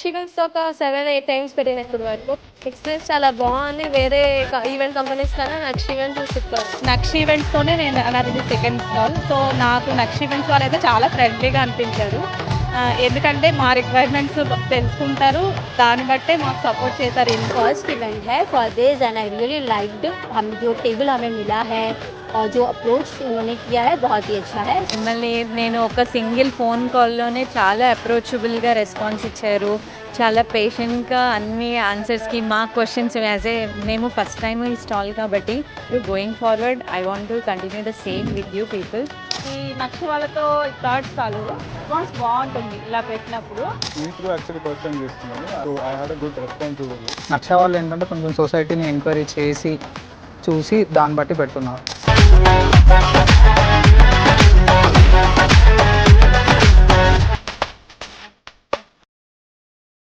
ఈవెంట్స్‌తో ఒక 7, 8 టైమ్స్ పెట్టాను ఇప్పటి వరకు. ఎక్స్‌పీరియన్స్ చాలా బావుంది. వేరే ఈవెంట్ కంపెనీస్ కన్నా నక్షి ఈవెంట్స్ సూపర్. నక్షి ఈవెంట్స్‌తోనే నాది సెకండ్ స్టాల్. సో, నాకు నక్షి ఈవెంట్స్ వాళ్ళైతే చాలా ఫ్రెండ్లీగా అనిపించారు. ఎందుకంటే మా రిక్వైర్మెంట్స్ తెలుసుకుంటారు. దాన్ని బట్టే మాకు సపోర్ట్ చేశారు. फर्स्ट इवेंट है for this and I really liked. हम जो टेबल हमें मिला है और जो अप्रोच उन्होंने किया है बहुत ही अच्छा है. మిమ్మల్ని నేను ఒక సింగిల్ ఫోన్ కాల్‌లోనే చాలా అప్రోచబుల్‌గా రెస్పాన్స్ ఇచ్చారు. చాలా పేషెంట్‌గా అన్ని ఆన్సర్స్‌కి మా క్వెషన్స్ మేము ఫస్ట్ టైమ్ ఈ స్టాల్ కాబట్టి going forward I want to continue the same with you people. ఈ నక్షి వాళ్ళతో థర్డ్ స్టాల్ రెస్పాన్స్ బాగుంటుంది ఇలా పెట్టినప్పుడు. యాక్చువల్లీ ఫస్ట్ టైం చేస్తున్నాను. So I had a good response. నక్ష వాళ్ళు ఏంటంటే కొంచెం సొసైటీని ఎంక్వైరీ చేసి చూసి దాన్ని బట్టి పెడుతున్నారు.